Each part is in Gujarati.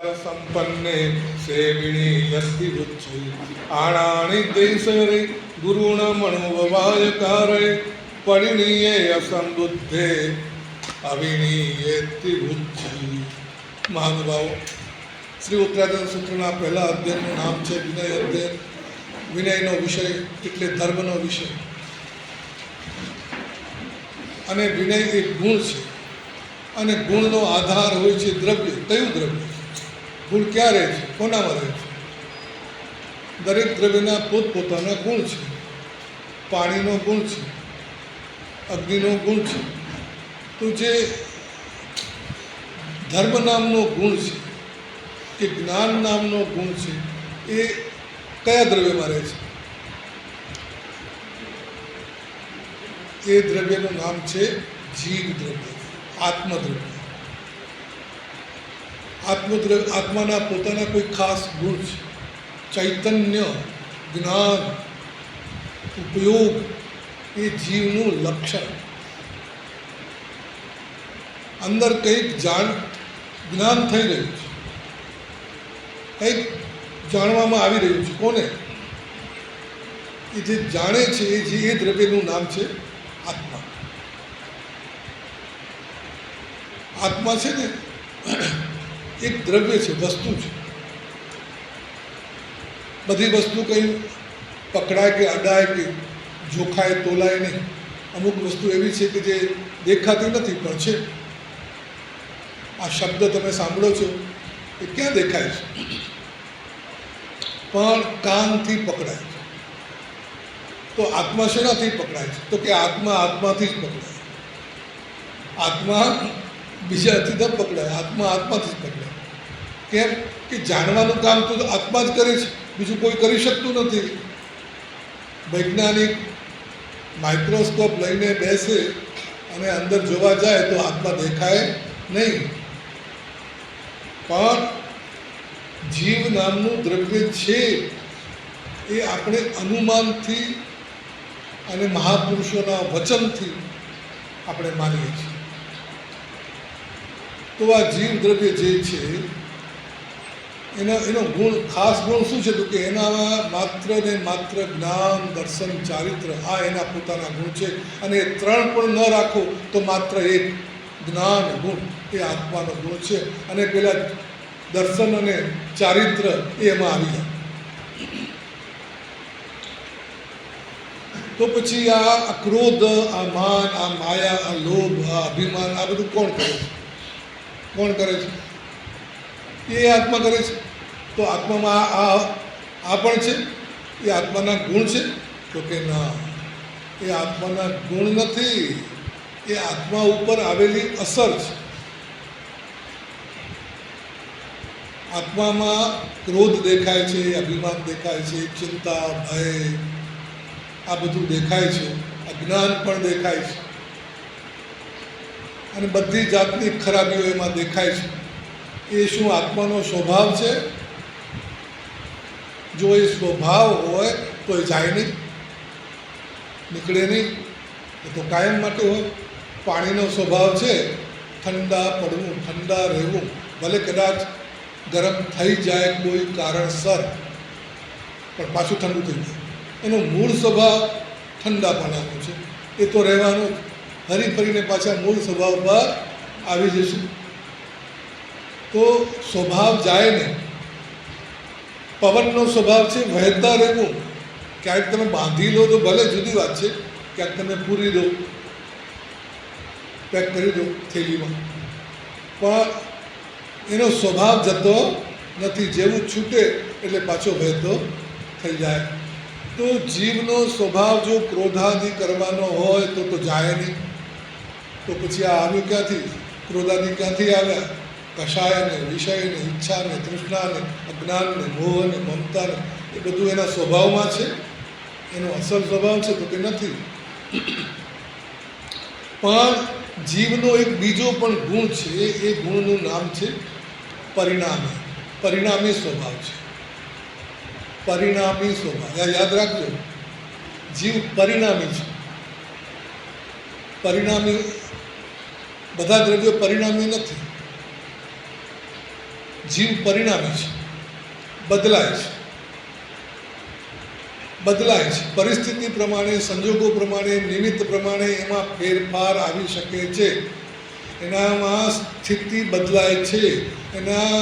संपन्ने सेविणी यस्ति बुद्धि आणानि देशरे गुरुण मनोवायकारे परिणीये असंबुद्धे अविनीयेति बुद्धि। महानुभाव, श्री उत्तराधन सूत्रना पहला अध्ययनનું નામ છે વિનય અધ્યયન। વિનયનો વિષય એટલે ધર્મનો વિષય, અને વિનય એક ગુણ છે, અને ગુણનો આધાર હોય છે દ્રવ્ય। કયું દ્રવ્ય? ગુણ ક્યાં રહે છે? કોનામાં રહે છે? દરેક દ્રવ્યના પોતપોતાના ગુણ છે। પાણીનો ગુણ છે, અગ્નિનો ગુણ છે, તો જે ધર્મ નામનો ગુણ છે કે જ્ઞાન નામનો ગુણ છે એ કયા દ્રવ્યમાં રહે છે? એ દ્રવ્યનું નામ છે જીવ દ્રવ્ય, આત્મદ્રવ્ય। આત્માના પોતાના કોઈ ખાસ ગુણ છે, ચૈતન્ય, જ્ઞાન, ઉપયોગ, એ જીવનું લક્ષણ। અંદર કંઈક જ્ઞાન થઈ રહ્યું છે, કંઈક જાણવામાં આવી રહ્યું છે। કોને? એ જે જાણે છે એ દ્રવ્યનું નામ છે આત્મા। આત્મા છે ને એક દ્રવ્ય છે, વસ્તુ છે। બધી વસ્તુ કંઈ પકડાય કે અડાય કે જોખાય તોલાય નહીં। અમુક વસ્તુ એવી છે કે જે દેખાતી નથી પણ છે। આ શબ્દ તમે સાંભળો છો એ ક્યાં દેખાય છે? પણ કાનથી પકડાય છે। તો આત્મા શેનાથી પકડાય છે? તો કે આત્મા આત્માથી જ પકડાય। આત્મા બીજાથી ન પકડાય, આત્મા આત્માથી જ પકડાય। કેમ કે જાણવાનું કામ તો આત્મા જ કરે છે, બીજું કોઈ કરી શકતું નથી। વૈજ્ઞાનિક માઇક્રોસ્કોપ લઈને બેસે અને અંદર જોવા જાય તો આત્મા દેખાય નહીં, પણ જીવ નામનું દ્રવ્ય છે એ આપણે અનુમાનથી અને મહાપુરુષોના વચનથી આપણે માનીએ છીએ। તો આ જીવ દ્રવ્ય જે છે એનો ગુણ, ખાસ ગુણ શું છે? તો કે એનામાં માત્ર ને માત્ર જ્ઞાન, દર્શન, ચારિત્ર, આ એના પોતાના ગુણ છે। અને એ ત્રણ પણ ન રાખો તો માત્ર એક જ્ઞાન ગુણ એ આત્માનો ગુણ છે, અને પેલા દર્શન અને ચારિત્ર એ એમાં આવી જાય। તો પછી આ ક્રોધ, આ માન, આ માયા, આ લોભ, આ અભિમાન, આ બધું કોણ કરે છે? કોણ કરે છે? એ આત્મા કરે છે। તો આત્મામાં આ પણ છે, એ આત્માના ગુણ છે? તો કે ના, એ આત્માના ગુણ નથી, એ આત્મા ઉપર આવેલી અસર છે। આત્મામાં ક્રોધ દેખાય છે, અભિમાન દેખાય છે, ચિંતા, ભય, આ બધું દેખાય છે, અજ્ઞાન પણ દેખાય છે, અને બધી જાતની ખરાબીઓ એમાં દેખાય છે। એ શું આત્માનો સ્વભાવ છે? જો એ સ્વભાવ હોય તો એ જાય નહીં, નીકળે નહીં, એ તો કાયમ માટે હોય। પાણીનો સ્વભાવ છે ઠંડા પડવું, ઠંડા રહેવું, ભલે કદાચ ગરમ થઈ જાય કોઈ કારણસર, પણ પાછું ઠંડુ થઈ જાય। એનો મૂળ સ્વભાવ ઠંડાપણાનો છે, એ તો રહેવાનું, હરી ફરીને પાછા મૂળ સ્વભાવ પર આવી જશે। તો સ્વભાવ જાય નહીં। પવનનો સ્વભાવ છે વહેતા રહેવું। ક્યાંક તમે બાંધી લો તો ભલે જુદી વાત છે, ક્યાંક તમે પૂરી દો, પેક કરી દો થેલીમાં, પણ એનો સ્વભાવ જતો નથી, જેવું છૂટે એટલે પાછો વહેતો થઈ જાય। તો જીવનો સ્વભાવ જો ક્રોધાદિ કરવાનો હોય તો જાય નહીં। તો પછી આ આવ્યું ક્યાંથી? ક્રોધાદિ ક્યાંથી આવ્યા? કષાયને, વિષયને, ઈચ્છાને, તૃષ્ણાને, અજ્ઞાનને, મોહને, મમતાને, એ બધું એના સ્વભાવમાં છે। એનો અસલ સ્વભાવ છે તો કે નથી। પણ જીવનો એક બીજો પણ ગુણ છે, એ ગુણનું નામ છે પરિણામી। પરિણામી સ્વભાવ છે, પરિણામી સ્વભાવ, યાદ રાખજો, જીવ પરિણામી છે। પરિણામી, બધા દ્રવ્યો પરિણામી નથી। જીવ પરિણામી છે, બદલાય છે, બદલાય છે. પરિસ્થિતિ પ્રમાણે, સંજોગો પ્રમાણે, નિમિત્ત પ્રમાણે એમાં ફેરફાર આવી શકે છે. એનામાં સ્થિતિ બદલાય છે, એના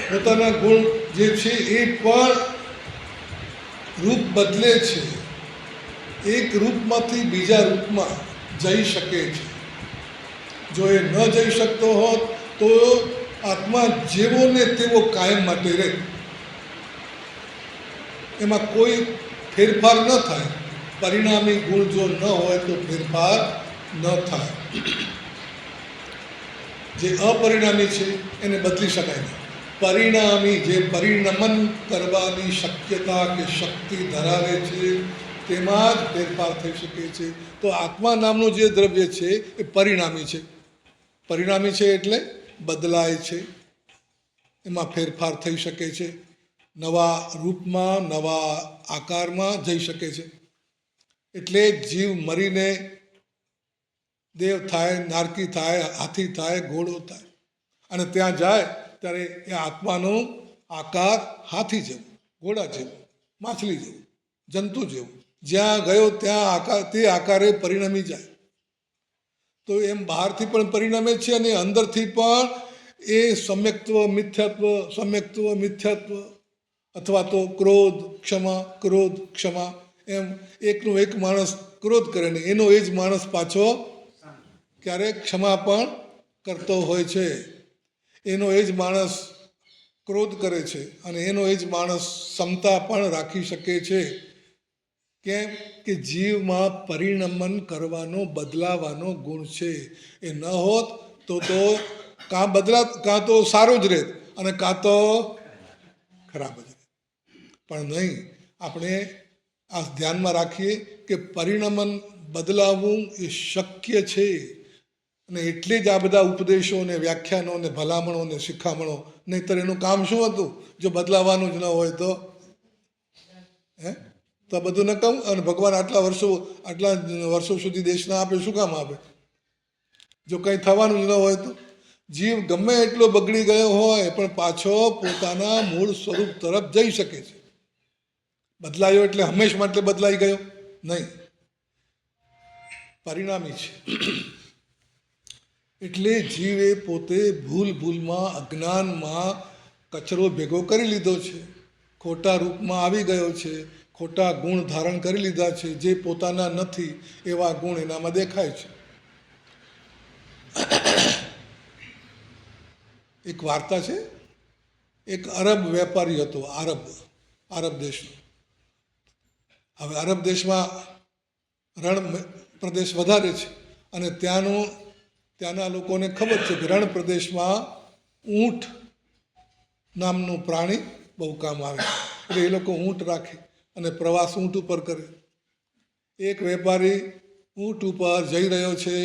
પોતાના ગુણ જે છે એ પણ રૂપ બદલે છે. એક રૂપમાંથી બીજા રૂપમાં જઈ શકે છે. જો એ ન જઈ શકતો હોત તો આત્મા જેવો ને તેવો કાયમ માટે રહે, એમાં કોઈ ફેરફાર ન થાય. પરિણામી ગુણ જો ન હોય તો ફેરફાર ન થાય. જે અપરિણામી છે એને બદલી શકાય નહીં. પરિણામી જે પરિણમન કરવાની શક્યતા કે શક્તિ ધરાવે છે તેમાં જ ફેરફાર થઈ શકે છે. તો આત્મા નામનું જે દ્રવ્ય છે એ પરિણામી છે. પરિણામી છે એટલે બદલાય છે, એમાં ફેરફાર થઈ શકે છે, નવા રૂપમાં, નવા આકારમાં જઈ શકે છે. એટલે જીવ મરીને દેવ થાય, નારકી થાય, હાથી થાય, ઘોડો થાય, અને ત્યાં જાય ત્યારે એ આત્માનો આકાર હાથી જેવો, ઘોડા જેવો, માછલી જેવો, જંતુ જેવો, જ્યાં ગયો ત્યાં આકાર, તે આકારે પરિણમી જાય. તો એમ બહારથી પણ પરિણમે છે અને અંદરથી પણ એ સમ્યક્ત્વ મિથ્યાત્વ, સમ્યક્ત્વ મિથ્યાત્વ, અથવા તો ક્રોધ ક્ષમા, ક્રોધ ક્ષમા, એમ એકનો એક માણસ ક્રોધ કરે ને એનો એ જ માણસ પાછો ક્યારેક ક્ષમા પણ કરતો હોય છે. એનો એ જ માણસ ક્રોધ કરે છે અને એનો એ જ માણસ ક્ષમતા પણ રાખી શકે છે. કેમ કે જીવમાં પરિણમન કરવાનો, બદલાવાનો ગુણ છે. એ ન હોત તો કાં તો સારો જ રહેત અને કાં તો ખરાબ જ રહેત. પણ નહીં, આપણે આ ધ્યાનમાં રાખીએ કે પરિણમન, બદલાવવું એ શક્ય છે. અને એટલે જ આ બધા ઉપદેશો ને વ્યાખ્યાનો ને ભલામણો ને શિખામણો. નહીંતર એનું કામ શું હતું જો બદલાવાનું જ ન હોય તો? તો બધું ન કહું. અને ભગવાન આટલા વર્ષો સુધી દેશના આપે, શું કામ આપે જો કંઈ થવાનું જ ન હોય તો? જીવ ગમે એટલો બગડી ગયો હોય પણ પાછો પોતાના મૂળ સ્વરૂપ તરફ જઈ શકે છે. બદલાયો એટલે હંમેશ માટે બદલાઈ ગયો નહીં, પરિણામી છે. એટલે જીવે પોતે ભૂલમાં, અજ્ઞાનમાં કચરો ભેગો કરી લીધો છે, ખોટા રૂપમાં આવી ગયો છે, ખોટા ગુણ ધારણ કરી લીધા છે. જે પોતાના નથી એવા ગુણ એનામાં દેખાય છે. એક વાર્તા છે, એક અરબ વેપારી હતો, આરબ દેશનો. હવે અરબ દેશમાં રણ પ્રદેશ વધારે છે અને ત્યાંના લોકોને ખબર છે કે રણ પ્રદેશમાં ઊંટ નામનું પ્રાણી બહુ કામ આવે. એટલે એ લોકો ઊંટ રાખે અને પ્રવાસ ઊંટ ઉપર કરે. એક વેપારી ઊંટ ઉપર જઈ રહ્યો છે,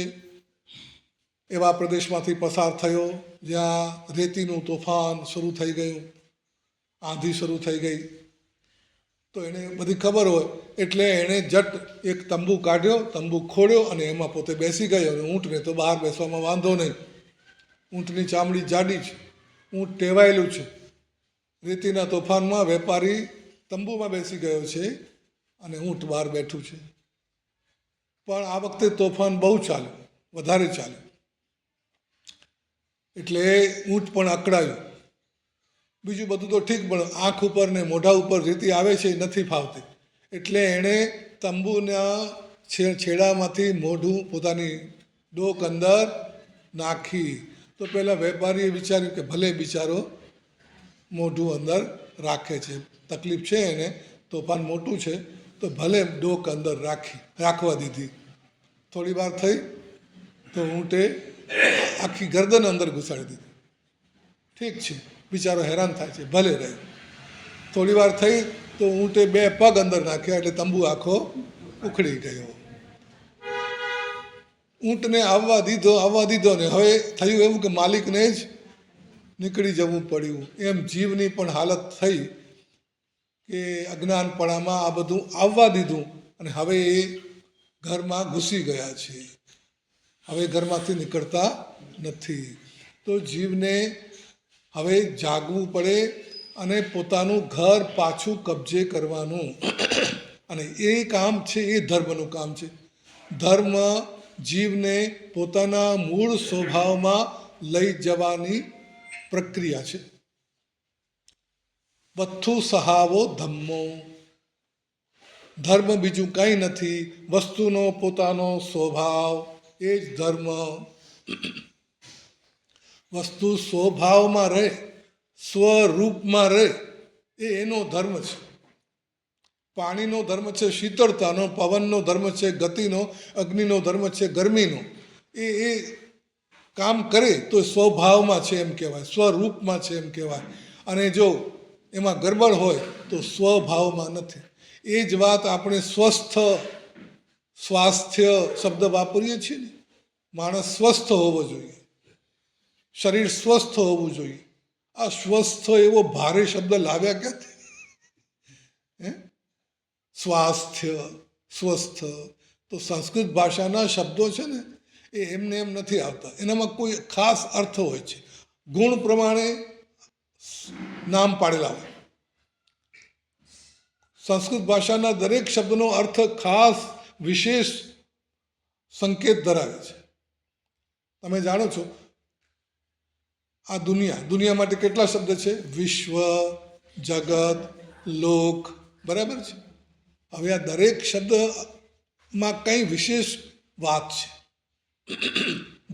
એવા પ્રદેશમાંથી પસાર થયો જ્યાં રેતીનું તોફાન શરૂ થઈ ગયું, આંધી શરૂ થઈ ગઈ. તો એને બધી ખબર હોય એટલે એણે જટ એક તંબુ કાઢ્યો, તંબુ ખોડ્યો અને એમાં પોતે બેસી ગયો. અને ઊંટને તો બહાર બેસવામાં વાંધો નહીં, ઊંટની ચામડી જાડી છે, ઊંટ ટેવાયેલું છે. રેતીના તોફાનમાં વેપારી તંબુમાં બેસી ગયો છે અને ઊંટ બહાર બેઠું છે. પણ આ વખતે તોફાન બહુ ચાલ્યું, વધારે ચાલ્યું. એટલે ઊંટ પણ અકળાયું. બીજું બધું તો ઠીક, પણ આંખ ઉપર ને મોઢા ઉપર રેતી આવે છે એ નથી ફાવતી. એટલે એણે તંબુના છેડામાંથી મોઢું, પોતાની ડોક અંદર નાખી. તો પેલા વેપારીએ વિચાર્યું કે ભલે બિચારો મોઢું અંદર રાખે છે, તકલીફ છે એને, તોફાન મોટું છે તો ભલે ડોક અંદર રાખવા દીધી. થોડી વાર થઈ તો ઊંટે આખી ગરદન અંદર ઘુસાડી દીધી. ઠીક છે, બિચારો હેરાન થાય છે, ભલે રહે. થોડી વાર થઈ તો ઊંટે 2 પગ અંદર નાખ્યા એટલે તંબુ આખો ઉખડી ગયો. ઊંટને આવવા દીધો ને હવે થયું એવું કે માલિકને જ નીકળી જવું પડ્યું. એમ જીવની પણ હાલત થઈ કે અજ્ઞાનપણામાં આ બધું આવવા દીધું અને હવે એ ઘરમાં ઘૂસી ગયા છે. હવે ઘરમાંથી નીકળતા નથી. તો જીવને હવે જાગવું પડે અને પોતાનું ઘર પાછું કબજે કરવાનું. અને એ કામ છે, એ ધર્મનું કામ છે. ધર્મ જીવને પોતાના મૂળ સ્વભાવમાં લઈ જવાની પ્રક્રિયા છે. વત્થુ સહાવો ધમ્મો. ધર્મ બીજું કંઈ નથી, વસ્તુનો પોતાનો સ્વભાવ, એ જ ધર્મ. વસ્તુ સ્વભાવમાં રહે, સ્વરૂપમાં રહે, એ એનો ધર્મ છે. પાણીનો ધર્મ છે શીતળતાનો, પવનનો ધર્મ છે ગતિનો, અગ્નિનો ધર્મ છે ગરમીનો. એ કામ કરે તો સ્વભાવમાં છે એમ કહેવાય, સ્વરૂપમાં છે એમ કહેવાય. અને જો એમાં ગરબડ હોય તો સ્વભાવમાં નથી. એ જ વાત આપણે સ્વસ્થ, સ્વાસ્થ્ય શબ્દ વાપરીએ છીએ ને. માણસ સ્વસ્થ હોવો જોઈએ, શરીર સ્વસ્થ હોવું જોઈએ. આ સ્વસ્થ એવો ભારે શબ્દ લાવ્યા ક્યાંથી? હે, સ્વાસ્થ્ય, સ્વસ્થ. તો સંસ્કૃત ભાષાના શબ્દો છે ને, એ એમને એમ નથી આવતા. એનામાં કોઈ ખાસ અર્થ હોય છે, ગુણ પ્રમાણે નામ પાડેલા હોય. સંસ્કૃત ભાષાના દરેક શબ્દનો અર્થ ખાસ વિશેષ સંકેત ધરાવે છે. તમે જાણો છો, આ દુનિયા માટે કેટલા શબ્દ છે? વિશ્વ, જગત, લોક, બરાબર છે. હવે આ દરેક શબ્દમાં કંઈ વિશેષ વાત છે.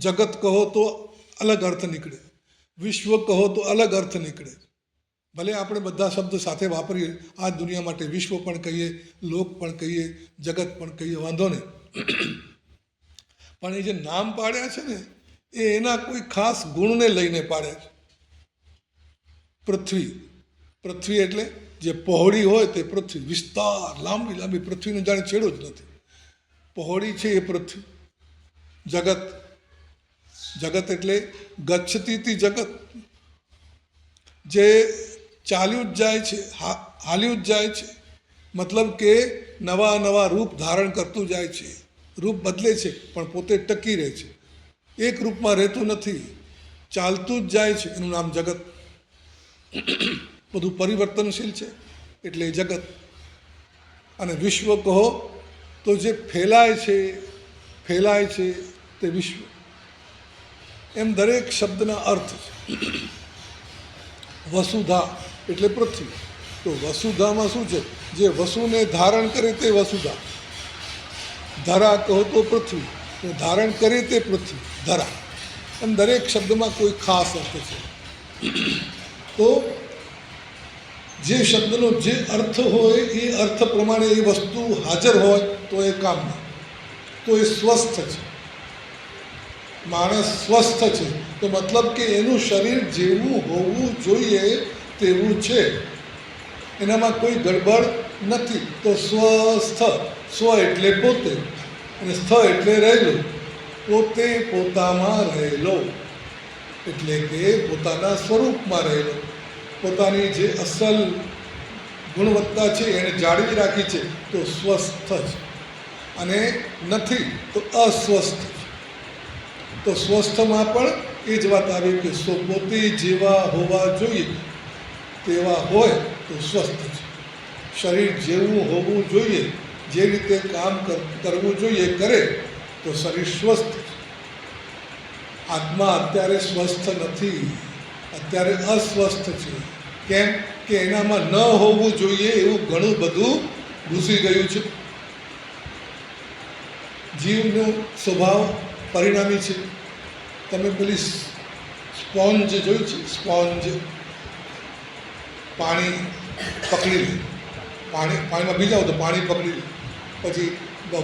જગત કહો તો અલગ અર્થ નીકળે, વિશ્વ કહો તો અલગ અર્થ નીકળે. ભલે આપણે બધા શબ્દ સાથે વાપરીએ, આ દુનિયા માટે વિશ્વ પણ કહીએ, લોક પણ કહીએ, જગત પણ કહીએ, વાંધો નહીં. પણ એ જે નામ પાડ્યા છે ને, એ એના કોઈ ખાસ ગુણને લઈને પાડ્યા છે. પૃથ્વી, પૃથ્વી એટલે જે પહોળી હોય તે પૃથ્વી, વિસ્તાર, લાંબી લાંબી પૃથ્વીનો જાણે છેડો જ નથી, પહોળી છે એ પૃથ્વી. જગત, જગત એટલે ગચ્છતી જગત, જે ચાલ્યું જ જાય છે, હાલ્યું જ જાય છે. મતલબ કે નવા નવા રૂપ ધારણ કરતું જાય છે. રૂપ બદલે છે પણ પોતે ટકી રહે છે, એક રૂપમાં રહેતું નથી, ચાલતું જ જાય છે. એનું નામ જગત. બધું પરિવર્તનશીલ છે એટલે જગત. અને વિશ્વ કહો તો જે ફેલાય છે તે વિશ્વ. એમ દરેક શબ્દના અર્થ છે. વસુધા એટલે પૃથ્વી. તો વસુધામાં શું છે? જે વસુને ધારણ કરે તે વસુધા. ધરા કહો તો પૃથ્વી, ધારણ કરે તે પૃથ્વી, ધરા. એમ દરેક શબ્દમાં કોઈ ખાસ અર્થ છે. તો જે શબ્દનો જે અર્થ હોય એ અર્થ પ્રમાણે એ વસ્તુ હાજર હોય તો એ કામમાં, તો એ સ્વસ્થ છે. માણસ સ્વસ્થ છે તો મતલબ કે એનું શરીર જેવું હોવું જોઈએ તેવું છે, એનામાં કોઈ ગડબડ નથી. તો સ્વસ્થ, સ્વ એટલે પોતે, અને સ્થ એટલે રહેલું. પોતે પોતામાં રહેલો એટલે કે પોતાના સ્વરૂપમાં રહેલો, પોતાની જે અસલ ગુણવત્તા છે એને જાળવી રાખી છે તો સ્વસ્થ છે. અને નથી તો અસ્વસ્થ છે. તો સ્વસ્થમાં પણ એ જ વાત આવી કે પોતે જેવા હોવા જોઈએ તેવા હોય તો સ્વસ્થ છે. શરીર જેવું હોવું જોઈએ, જે રીતે કામ કરવું જોઈએ કરે તો શરીર સ્વસ્થ છે. આત્મા અત્યારે સ્વસ્થ નથી, અત્યારે અસ્વસ્થ છે. કેમ કે એનામાં ન હોવું જોઈએ એવું ઘણું બધું ઘૂસી ગયું છે. જીવનો સ્વભાવ પરિણામી છે. તમે પેલી સ્પોન્જ જોઈ છે? સ્પોન્જ પાણી પકડી લે, પાણીમાં ભીજાવો તો પાણી પકડી લે, પછી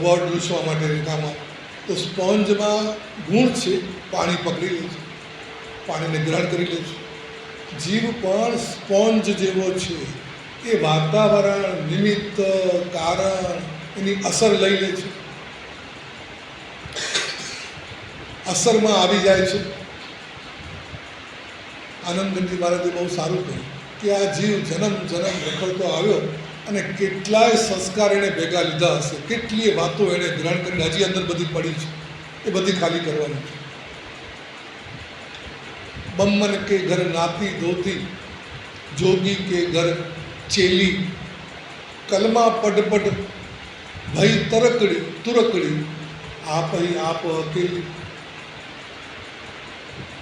વોર્ડ લૂછવા માટે કામ આવે. તો સ્પોન્જમાં ગુણ છે, પાણી પકડી લે છે, પાણીને ગ્રહણ કરી લે છે. જીવ પણ સ્પોન્જ જેવો છે. એ વાતાવરણ, નિમિત્ત, કારણ, એની અસર લઈ લે છે, અસરમાં આવી જાય છે. આનંદગંજી મહારાજે બહુ સારું કહ્યું કે આ જીવ જન્મ રખડતો આવ્યો અને કેટલાય સંસ્કાર એણે ભેગા લીધા હશે, કેટલીય વાતો એણે ગ્રહણ કરી, હજી અંદર બધી પડી છે, એ બધી ખાલી કરવાની છે. बम्मन के घर नाती धोती, जोगी के घर चेली, कलमा पड पड भई तरकड़ी तुरकड़ी, आप ही आप अकेली।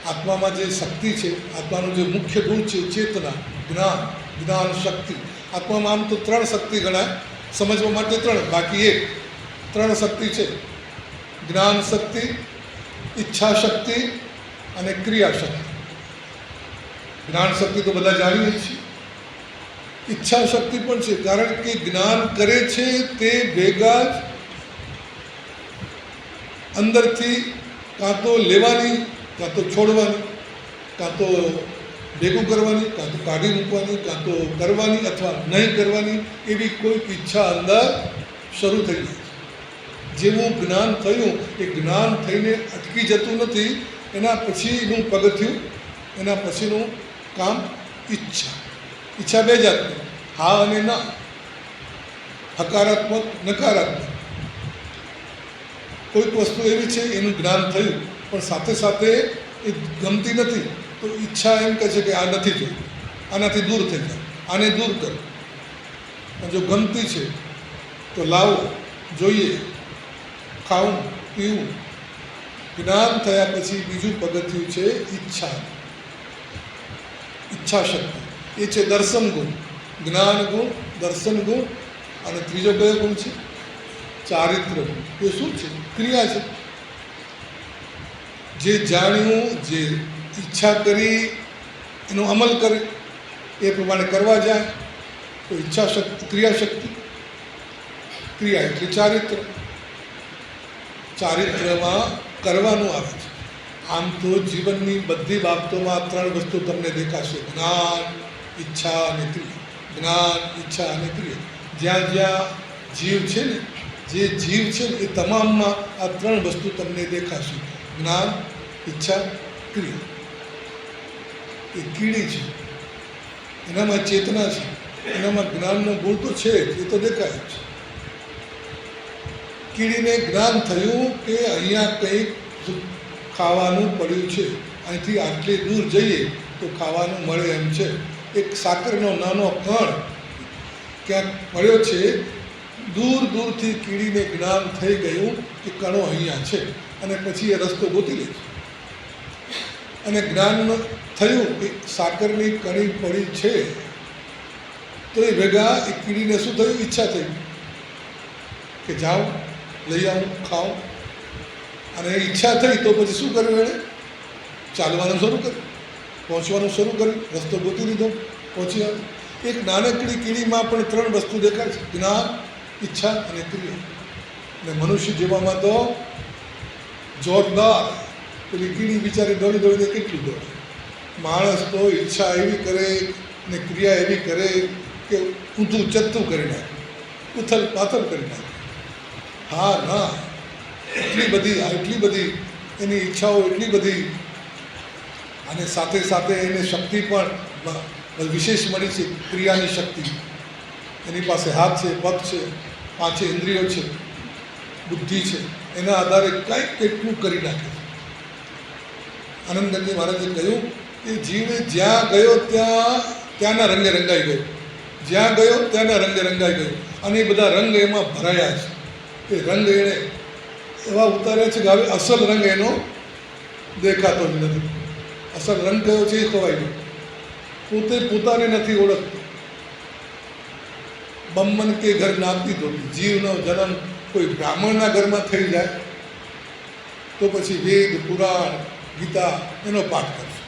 આત્મામાં જે શક્તિ છે, આત્માનું જે મુખ્ય ગુણ છે ચેતના, જ્ઞાન, જ્ઞાન શક્તિ. આત્મામાં આમ તો 3 શક્તિ ગણાય, સમજવા માટે 3, બાકી 1. 3 શક્તિ છે: જ્ઞાન શક્તિ, ઈચ્છા શક્તિ અને ક્રિયા શક્તિ. જ્ઞાન શક્તિ તો બધા જાણીએ છીએ. ઈચ્છા શક્તિ પણ છે, કારણ કે જ્ઞાન કરે છે તે ભેગા જ અંદરથી કાં તો લેવાની, કાં તો છોડવાની, કાં તો ભેગું કરવાની, કાં તો કાઢી મૂકવાની, કાં તો કરવાની અથવા નહીં કરવાની, એવી કોઈક ઈચ્છા અંદર શરૂ થઈ જાય છે. જેવું જ્ઞાન થયું એ જ્ઞાન થઈને અટકી જતું નથી. એના પછીનું પગથિયું, એના પછીનું કામ ઈચ્છા. ઈચ્છા 2 જાતની, હા અને ના, હકારાત્મક, નકારાત્મક. કોઈક વસ્તુ એવી છે એનું જ્ઞાન થયું પણ સાથે સાથે એ ગમતી નથી, તો ઈચ્છા એમ કહે છે કે આ નથી જોયું, આનાથી દૂર થઈ જાય, આને દૂર કરો. અને જો ગમતી છે તો લાવો, જોઈએ, ખાવું, પીવું. જ્ઞાન થયા પછી બીજું પગથિયું છે ઈચ્છા, ઈચ્છા શક્તિ. એ છે દર્શન ગુણ, જ્ઞાન ગુણ, દર્શન ગુણ. અને ત્રીજો કયો ગુણ છે? ચારિત્ર ગુણ. એ શું છે? ક્રિયા છે. જે જાણ્યું, જે ઈચ્છા કરી એનો અમલ કરે, એ પ્રમાણે કરવા જાય તો ઈચ્છા શક્તિ, ક્રિયા શક્તિ. ક્રિયા એટલે ચારિત્ર. ચારિત્રમાં કરવાનું આવે છે. આમ તો જીવનની બધી બાબતોમાં 3 વસ્તુ તમને દેખાશે: જ્ઞાન, ઈચ્છા અને ક્રિયા. જ્ઞાન, ઈચ્છા અને ક્રિયા. જ્યાં જ્યાં જીવ છે ને, જે જીવ છે ને એ તમામમાં આ 3 વસ્તુ તમને દેખાશે: જ્ઞાન, ઈચ્છા, ક્રિયા. એ કીડી છે, એનામાં ચેતના છે, એનામાં જ્ઞાનનો ગુણ તો છે જ, એ તો દેખાય જ. કીડીને જ્ઞાન થયું કે અહીંયા કંઈક ખાવાનું પડ્યું છે, અહીંથી આટલી દૂર જઈએ તો ખાવાનું મળે એમ છે. એક સાકરનો નાનો કણ ક્યાંક પડ્યો છે, દૂર દૂરથી કીડીને જ્ઞાન થઈ ગયું કે કણો અહીંયા છે, અને પછી એ રસ્તો ગોતી લે છે. અને જ્ઞાન થયું કે સાકરની કણી પડી છે, તો એ ભેગા એ કીડીને શું થયું? ઈચ્છા થઈ કે જાઉં, લઈ આવું, ખાઉં. અને ઈચ્છા થઈ તો પછી શું કર્યું? એણે ચાલવાનું શરૂ કર્યું, પહોંચવાનું શરૂ કર્યું, રસ્તો ગોતી લીધો, પહોંચી આવ્યો. એક નાનકડી કીડીમાં પણ 3 વસ્તુ દેખાય છે: જ્ઞાન, ઈચ્છા અને ક્રિયા. અને મનુષ્ય જેવામાં તો જોરદાર પેલી કીડી બિચારી દોડી દોડીને કેટલી દોડે. માણસ તો ઈચ્છા એવી કરે ને ક્રિયા એવી કરે કે ઊંધું ચત્તું કરી નાખે, ઉથલ પાથલ કરી નાખે. હા ના, એટલી બધી એની ઈચ્છાઓ, એટલી બધી. અને સાથે સાથે એને શક્તિ પણ વિશેષ મળી છે, ક્રિયાની શક્તિ. એની પાસે હાથ છે, પગ છે, 5 ઇન્દ્રિયો છે, બુદ્ધિ છે. એના આધારે કંઈક કેટલું કરી નાખે છે. આનંદગંજી મહારાજે કહ્યું કે જીવે જ્યાં ગયો ત્યાંના રંગે રંગાઈ ગયો, જ્યાં ગયો ત્યાંના રંગે રંગાઈ ગયો. અને એ બધા રંગ એમાં ભરાયા છે. એ રંગ એણે એવા ઉતાર્યા છે કે હવે અસલ રંગ એનો દેખાતો જ નથી. અસલ રંગ કયો છે એ ખવાઈ ગયો. પોતે પોતાને નથી ઓળખતો. બમ્મન કે ઘર નાતી ધોતી. જીવનો જન્મ કોઈ બ્રાહ્મણના ઘરમાં થઈ જાય તો પછી વેદ, પુરાણ, ગીતા એનો પાઠ કરશે.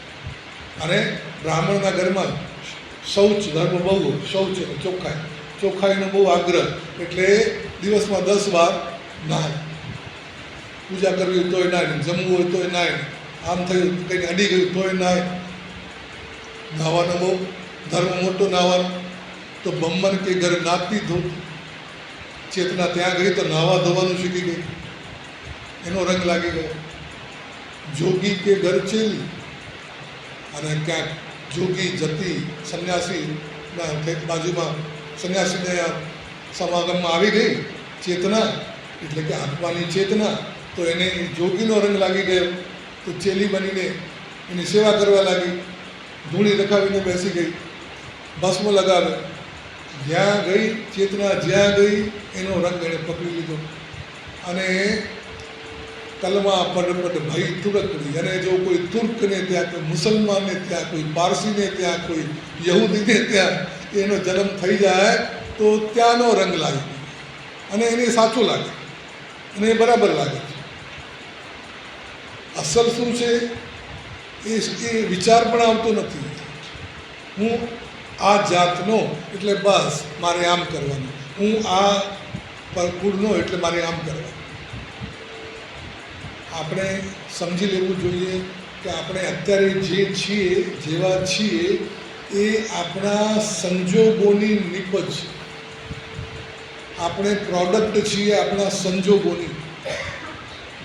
અને બ્રાહ્મણના ઘરમાં શૌચ ધર્મ બહુ હોય, શૌચ ચોખ્ખાઈ, ચોખ્ખાઈનો બહુ આગ્રહ. એટલે દિવસમાં 10 વાર નાય, પૂજા કરવી હોય તોય નાય, જમવું હોય તોય નાય, આમ થયું કંઈક અડી ગયું તોય નાય. નાવાનો બહુ ધર્મ મોટો, નાવાનો. તો બમ્મન કે ઘર નાતી ધોતી. ચેતના ત્યાં ગઈ તો નાવા ધોવાનું શીખી ગઈ, એનો રંગ લાગી ગયો. જોગી કે ઘર ચેલી. અને ક્યાંક જોગી જતી સંન્યાસીના બાજુમાં સંન્યાસીને સમાગમમાં આવી ગઈ ચેતના, એટલે કે આત્માની ચેતના. તો એને જોગીનો રંગ લાગી ગયો, તો ચેલી બનીને એની સેવા કરવા લાગી, ધૂળી રખાવીને બેસી ગઈ, ભસ્મ લગાવે, જ્યાં ગઈ ચેતના, જ્યાં ગઈ એનો રંગ એણે પકડી લીધો અને કલમા પડ ભઈ તુરકડી. અને જો કોઈ તુર્કને ત્યાં, કોઈ મુસલમાનને ત્યાં, કોઈ પારસીને ત્યાં, કોઈ યહૂદીને ત્યાં એનો જન્મ થઈ જાય તો ત્યાંનો રંગ લાગે અને એને સાચું લાગે અને એ બરાબર લાગે છે. અસલ શું છે એ વિચાર પણ આવતો નથી. હું આ જાતનો એટલે બસ મારે આમ કરવાનું, હું આ કુળનો એટલે મારે આમ કરવાનું. આપણે સમજી લેવું જોઈએ કે આપણે અત્યારે જે છીએ, જેવા છીએ એ આપણા સંજોગોની નીપજ છે. આપણે પ્રોડક્ટ છીએ આપણા સંજોગોની.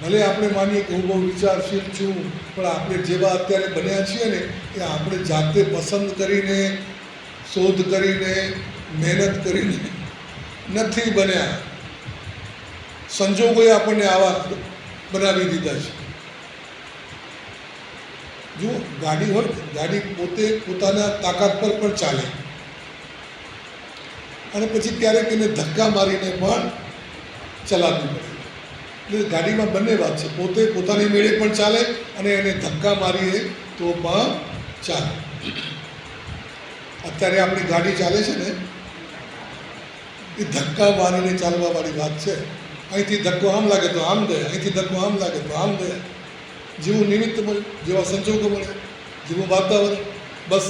ભલે આપણે માનીએ કે હું બહુ વિચારશીલ છું, પણ આપણે જેવા અત્યારે બન્યા છીએ ને એ આપણે જાતે પસંદ કરીને, શોધ કરીને, મહેનત કરીને નથી બન્યા. સંજોગોએ આપણને આવા બનાવી દીધા છે. જુઓ, ગાડી હોય, ગાડી પોતે પોતાના તાકાત પર પણ ચાલે અને પછી ક્યારેક એને ધક્કા મારીને પણ ચલાવવી પડે. એટલે ગાડીમાં બંને વાત છે, પોતે પોતાની મેળે પણ ચાલે અને એને ધક્કા મારીએ તો પણ ચાલે. અત્યારે આપણી ગાડી ચાલે છે ને એ ધક્કા મારીને ચાલવાવાળી વાત છે. અહીંથી ધક્કો આમ લાગે તો આમ ગયા, અહીંથી ધક્કો આમ લાગે તો આમ ગયા. જેવું નિમિત્ત મળે, જેવા સંજોગો મળે, જેવું વાતાવરણ, બસ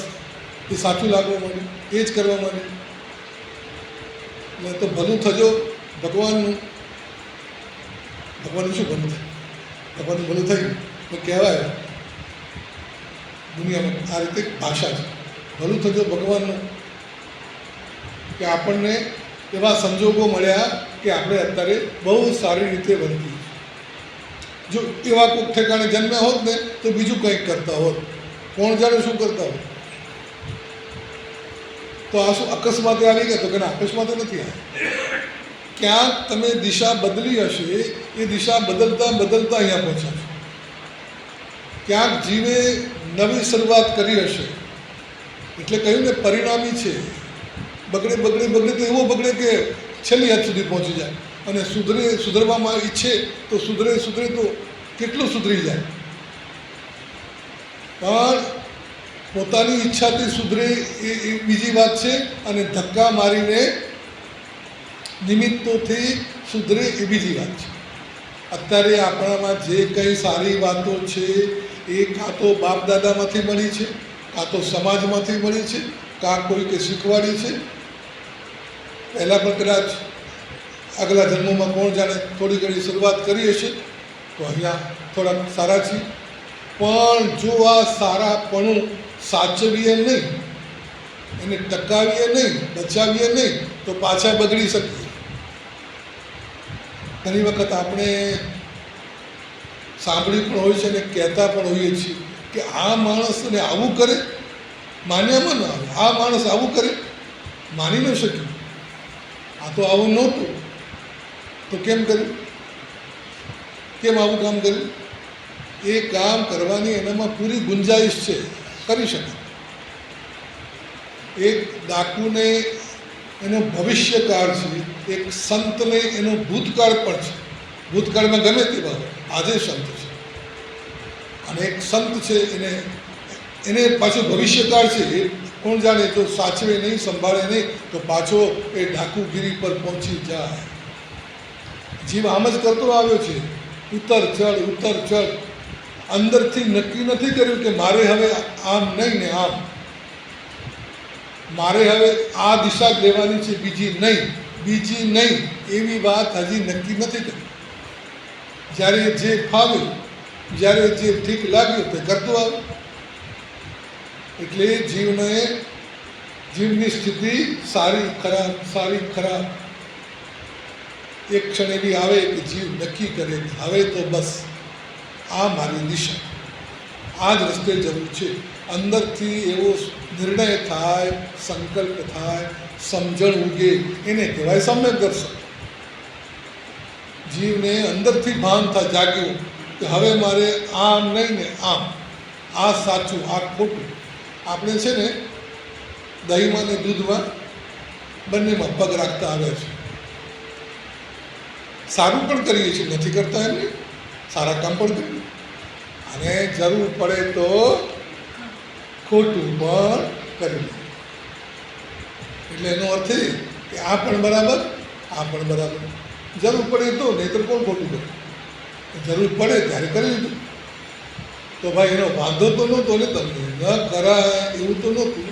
એ સાચું લાગવા માંડે, એ જ કરવા માંડે. એટલે તો ભલું થજો ભગવાનનું. ભગવાનનું શું ભલું થાય? ભગવાનનું ભલું થયું તો કહેવાય દુનિયામાં આ રીતે ભાષા છે. ભલું થજો ભગવાનનું કે આપણને એવા સંજોગો મળ્યા કે આપણે અત્યારે બહુ સારી રીતે વર્તીએ. જો એવા કોઈક ઠેકાણે જન્મ્યા હોત ને તો બીજું કંઈક કરતા હોત, કોણ જાણે શું કરતા હોત. તો આ શું અકસ્માતે આવી ગયા? તો કે ના, અકસ્માતે નથી આવ્યા. ક્યાંક તમે દિશા બદલી હશે, એ દિશા બદલતા બદલતા અહીંયા પહોંચ્યા છો. ક્યાંક જીવે નવી શરૂઆત કરી હશે, એટલે કહ્યું ને પરિણામી છે. બગડે બગડે બગડે તો એવો બગડે કે છેલ્લી હદ સુધી પહોંચી જાય અને સુધરવામાં ઈચ્છે તો સુધરે તો કેટલું સુધરી જાય. પણ પોતાની ઈચ્છાથી સુધરે એ બીજી વાત છે અને ધક્કા મારીને નિમિત્તોથી સુધરે એ બીજી વાત છે. અત્યારે આપણામાં જે કંઈ સારી વાતો છે એ કાં તો બાપ દાદામાંથી મળી છે, કાં તો સમાજમાંથી મળી છે, કાં કોઈકે શીખવાડી છે. પહેલાં પણ કદાચ આગલા જન્મોમાં કોણ જાણે થોડી ઘણી શરૂઆત કરી હશે તો અહીંયા થોડાક સારા છીએ. પણ જો આ સારાપણું સાચવીએ નહીં, એને ટકાવીએ નહીં, બચાવીએ નહીં તો પાછા બગડી શકીએ. ઘણી વખત આપણે સાંભળ્યું પણ હોય છે અને કહેતા પણ હોઈએ છીએ કે આ માણસને આવું કરે, માન્યામાં ન આવે. આ માણસ આવું કરે, માની ન શક્યું. આ તો આવું નહોતું તો કેમ કર્યું? કેમ આવું કામ કર્યું? એ કામ કરવાની એનામાં પૂરી ગુંજાઈશ છે, કરી શકે. એક ડાકુને એનો ભવિષ્યકાળ છે, એક સંતને એનો ભૂતકાળ પણ છે. ભૂતકાળમાં ગમે તે બાબત, આજે સંત છે અને એક સંત છે એને પાછો ભવિષ્યકાળ છે. એ કોણ જાણે, જો સાચવે નહીં, સંભાળે નહીં તો પાછો એ ડાકુગીરી પર પહોંચી જાય. જીવ આમ જ કરતો આવ્યો છે, ઉતર ચડ. અંદરથી નક્કી નથી કર્યું કે મારે હવે આમ નહીં ને આમ, મારે હવે આ દિશા જ લેવાની છે, બીજી નહીં એવી વાત હજી નક્કી નથી કરી. જ્યારે જે ફાવ્યું, જ્યારે જે ઠીક લાગ્યું તે કરતો આવે. એટલે જીવની સ્થિતિ સારી ખરાબ એક ક્ષણ એવી આવે કે જીવ નક્કી કરે કે હવે તો બસ આ મારી દિશા, આ જ રસ્તે જવું છે. અંદરથી એવો નિર્ણય થાય, સંકલ્પ થાય, સમજણ ઉગે, એને કહેવાય સમ્યક દર્શન. જીવને અંદરથી ભાન થાય, જાગ્યું કે હવે મારે આમ નહીં ને આમ, આ સાચું, આ ખોટું. આપણે છે ને દહીંમાં ને દૂધમાં બંનેમાં પગ રાખતા આવ્યા છે. સારું પણ કરીએ છીએ, નથી કરતા એમને, સારા કામ પણ કરીએ, અને જરૂર પડે તો ખોટું પણ કરી. એટલે એનો અર્થ એ કે આ પણ બરાબર, આ પણ બરાબર. જરૂર પડે તો, નહીંતર કોણ ખોટું કરે? જરૂર પડે ત્યારે કરી લીધું. તો ભાઈ એનો વાંધો તો નહોતો ને તમને, ન કરાય એવું તો નહોતું.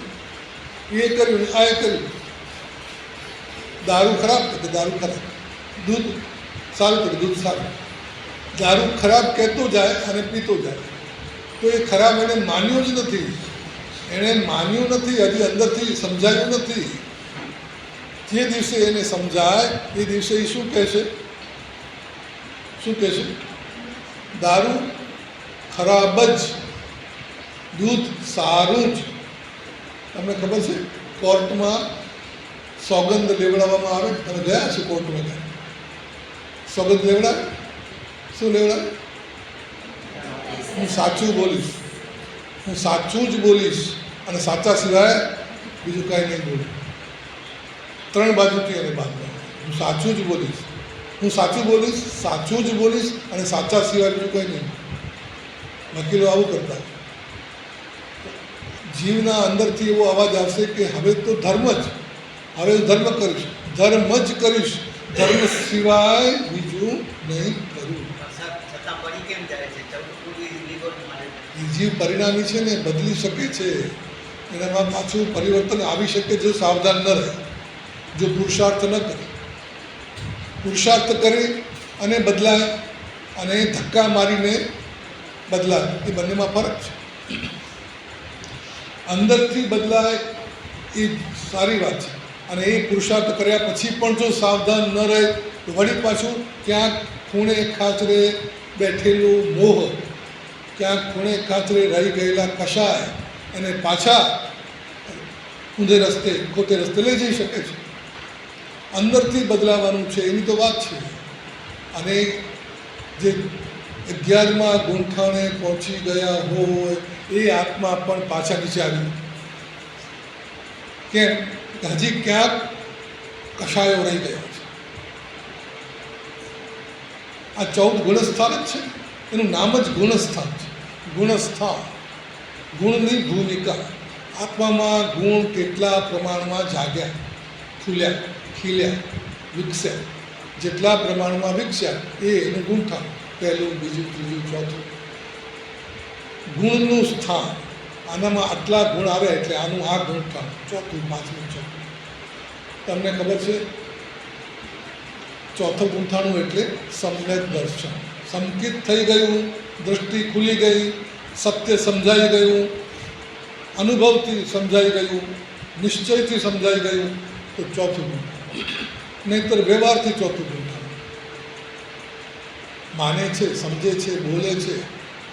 એ કર્યું, આ એ કર્યું. દારૂ ખરાબ તો કે દારૂ ખરાબ, દૂધ સારું તો દૂધ સારું. દારૂ ખરાબ કહેતો જાય અને પીતો જાય, તો એ ખરાબ એને માન્યું જ નથી. એણે માન્યું નથી, હજી અંદરથી સમજાયું નથી. જે દિવસે એને સમજાય એ દિવસે એ શું કહેશે? શું કહેશે? દારૂ ખરાબ જ, દૂધ સારું જ. તમને ખબર છે કોર્ટમાં સોગંદ લેવડાવવામાં આવે? તમે ગયા છો કોર્ટમાં? ગયા સોગંદ લેવડાવે? શું લેવડાવે? હું સાચું બોલીશ, હું સાચું જ બોલીશ, અને સાચા સિવાય બીજું કાંઈ નહીં બોલું. 3 બાજુથી એને બાંધવા. હું સાચું જ બોલીશ, હું સાચું બોલીશ, સાચું જ બોલીશ, અને સાચા સિવાય બીજું કંઈ નહીં. વકીલો આવું કરતા. જીવના અંદરથી એવો અવાજ આવશે કે હવે તો ધર્મ જ, હવે ધર્મ કરીશ, ધર્મ જ કરીશ, ધર્મ સિવાય બીજું નહીં કરું. એ જીવ પરિણામી છે ને, બદલી શકે છે. એનામાં પાછું પરિવર્તન આવી શકે જો સાવધાન ન રહે, જો પુરુષાર્થ ન કરે. પુરુષાર્થ કરી અને બદલાય, અને ધક્કા મારીને બદલાય, એ બંનેમાં ફરક છે. અંદરથી બદલાય એ સારી વાત છે, અને એ પુરુષાર્થ કર્યા પછી પણ જો સાવધાન ન રહે તો વળી પાછું ક્યાંક ખૂણે ખાચરે બેઠેલું મોહ, ક્યાંક ખૂણે ખાચરે રહી ગયેલા કશાય એને પાછા ઊંધે રસ્તે, ખોટે રસ્તે લઈ જઈ શકે છે. અંદરથી બદલાવાનું છે, એની તો વાત છે. અને જે 11મા ગુંઠાણે પહોંચી ગયા હોય એ આત્મા પણ પાછા નીચે આવી. કેમ? હજી ક્યાંક કશાયો રહી ગયા છે. આ 14 ગુણસ્થાન જ છે, એનું નામ જ ગુણસ્થાન છે. ગુણસ્થાન, ગુણની ભૂમિકા. આત્મામાં ગુણ કેટલા પ્રમાણમાં જાગ્યા, ખુલ્યા, ખીલ્યા, વિકસ્યા, જેટલા પ્રમાણમાં વિકસ્યા એ એનું ગુણસ્થાન. 1, 2, 3, 4. ગુણનું સ્થાન. આનામાં આટલા ગુણ આવે એટલે આનું આ ગુણસ્થાન. 4, 5, 6. તમને ખબર છે 4થું ગુંઠાણું એટલે સમ્યક દર્શન. સંકિત થઈ ગયું, દૃષ્ટિ ખુલી ગઈ, સત્ય સમજાઈ ગયું, અનુભવથી સમજાઈ ગયું, નિશ્ચયથી સમજાઈ ગયું, તો 4થું ગુંઠાણું. નહીંતર વ્યવહારથી 4થું ગુંઠાણું. માને છે, સમજે છે, બોલે છે,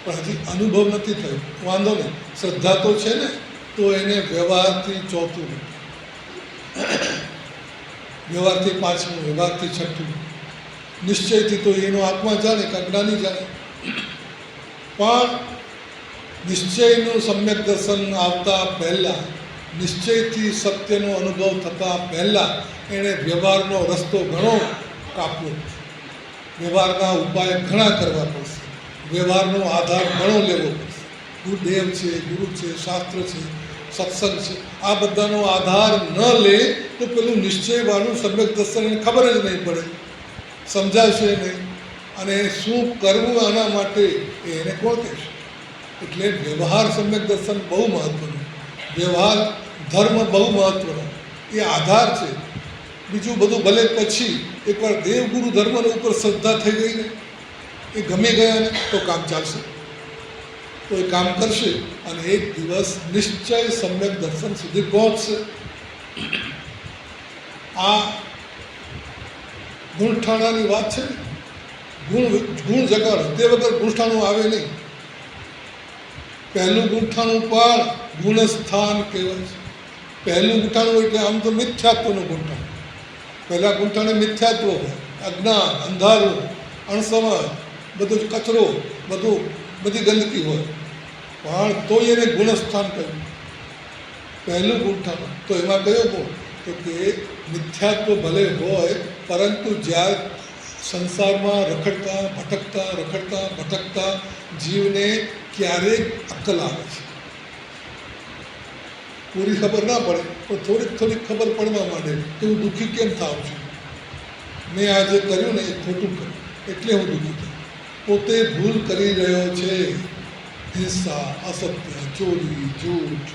પણ હજી અનુભવ નથી થયો. વાંધો નહીં, શ્રદ્ધા તો છે ને, તો એને વ્યવહારથી 4થું, વ્યવહારથી 5મું, વ્યવહારથી 6થું, નિશ્ચયથી તો એનો આત્મા જાણે કે અજ્ઞાની જાણે. પણ નિશ્ચયનું સમ્યક દર્શન આવતા પહેલાં, નિશ્ચયથી સત્યનો અનુભવ થતાં પહેલાં એણે વ્યવહારનો રસ્તો ઘણો કાપવો, વ્યવહારના ઉપાય ઘણા કરવા પડશે, વ્યવહારનો આધાર ઘણો લેવો પડશે. ગુરુદેવ છે, ગુરુ છે, શાસ્ત્ર છે, સત્સંગ છે, આ બધાનો આધાર ન લે તો પેલું નિશ્ચયવાળું સમ્યક દર્શન એને ખબર જ નહીં પડે, સમજાશે નહીં. અને શું કરવું આના માટે એને કોણ કહેશે? એટલે વ્યવહાર સમ્યક દર્શન બહુ મહત્ત્વનું, વ્યવહાર ધર્મ બહુ મહત્ત્વનો, એ આધાર છે. બીજું બધું ભલે પછી એકવાર દેવગુરુ ધર્મનો ઉપર શ્રદ્ધા થઈ ગઈ ને, એ ગમી ગયા ને, તો કામ ચાલશે, તો એ કામ કરશે, અને એક દિવસ નિશ્ચય સમ્યક દર્શન સુધી પહોંચશે. આ ગુણઠાણાની વાત છે ને, ગુણ જગાડો, તે વગર ગુણઠાણું આવે નહીં. પહેલું ગુંઠાણું પણ ગુણસ્થાન કહેવાય છે. પહેલું ગુંઠાણું એટલે આમ તો મિથ્યાત્વનું ગુંઠાણું. પહેલાં ગુંઠાણે મિથ્યાત્વ હોય, અજ્ઞાન, અંધારું, અણસમજ, બધો જ કચરો, બધી ગંદકી હોય. પણ તોય એને ગુણસ્થાન કહ્યું, પહેલું ગુણસ્થાન. તો એમાં કયો ગુણ? તો કે મિથ્યાત્વ ભલે હોય, પરંતુ જ્યારે સંસારમાં રખડતા જીવને ક્યારેક અક્કલ આવે છે. પૂરી ખબર ના પડે પણ થોડીક ખબર પડવા માંડે કે હું દુઃખી કેમ થાઉં છું, મેં આ જે કર્યું ને એ ખોટું કર્યું એટલે હું દુઃખી થયું. પોતે ભૂલ કરી રહ્યો છે, હિંસા, અસત્ય, ચોરી, જૂઠ,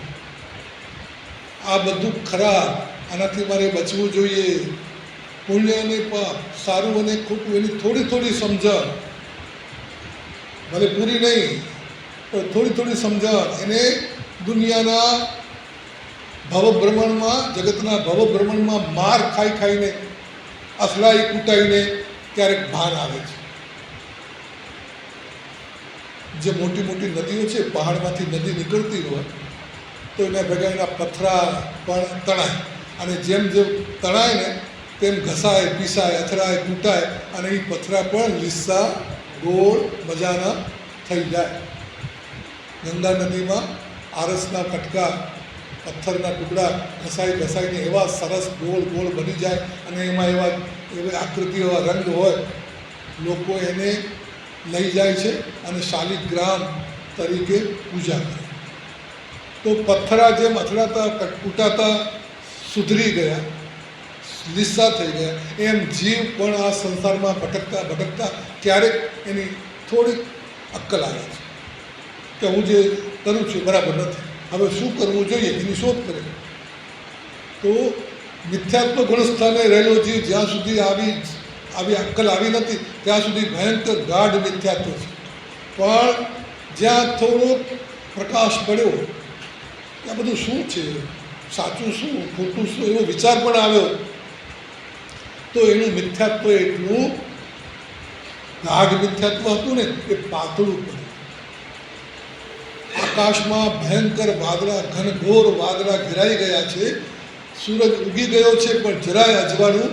આ બધું ખરાબ, આનાથી મારે બચવું જોઈએ. પુણ્ય અને પાપ, સારું અને ખોટું, એની થોડી સમજણ, ભલે પૂરી નહીં પણ થોડી સમજણ એને દુનિયાના ભવભ્રમણમાં, જગતના ભવભ્રમણમાં માર ખાઈને, અથડાઈ કૂટાઈને ક્યારેક ભાન આવે છે. જે મોટી નદીઓ છે, પહાડમાંથી નદી નીકળતી હોય તો એના ભેગા એના પથરા પણ તણાય, અને જેમ તણાય ને તેમ ઘસાય, પીસાય, અથડાય, કૂટાય, અને એ પથરા પણ લીસા, ગોળ, મજાના થઈ જાય. ગંગા નદીમાં આરસના કટકા, પથ્થરના ટુકડા ઘસાઈને એવા સરસ ગોળ બની જાય, અને એમાં એવી આકૃતિ, એવા રંગ હોય, લોકો એને લઈ જાય છે અને શાલિગ્રામ તરીકે પૂજા કરે. તો પથ્થરા જેમ અથડાતા, કૂટાતા સુધરી ગયા, લીસા થઈ ગયા, એમ જીવ પણ આ સંસારમાં ભટકતા ક્યારેક એની થોડીક અક્કલ આવે છે કે હું જે કરું છું બરાબર નથી, હવે શું કરવું જોઈએ એની શોધ કરે. તો મિથ્યાત્વ ગુણસ્થાને રહેલો જીવ જ્યાં સુધી આવી અક્કલ આવી નથી ત્યાં સુધી ભયંકર ગાઢ મિથ્યાત્વ છે. પણ જ્યાં થોડો પ્રકાશ પડ્યો કે આ બધું શું છે, સાચું શું, ખોટું શું, એવો વિચાર પણ આવ્યો, તો એનું મિથ્યાત્વ એટલું ગાઢ મિથ્યાત્વ હતું ને એ પાતળું પડ્યું. આકાશમાં ભયંકર વાદળા, ઘનઘોર વાદળા ઘેરાઈ ગયા છે, સૂરજ ઉગી ગયો છે પણ જરાય અજવાળું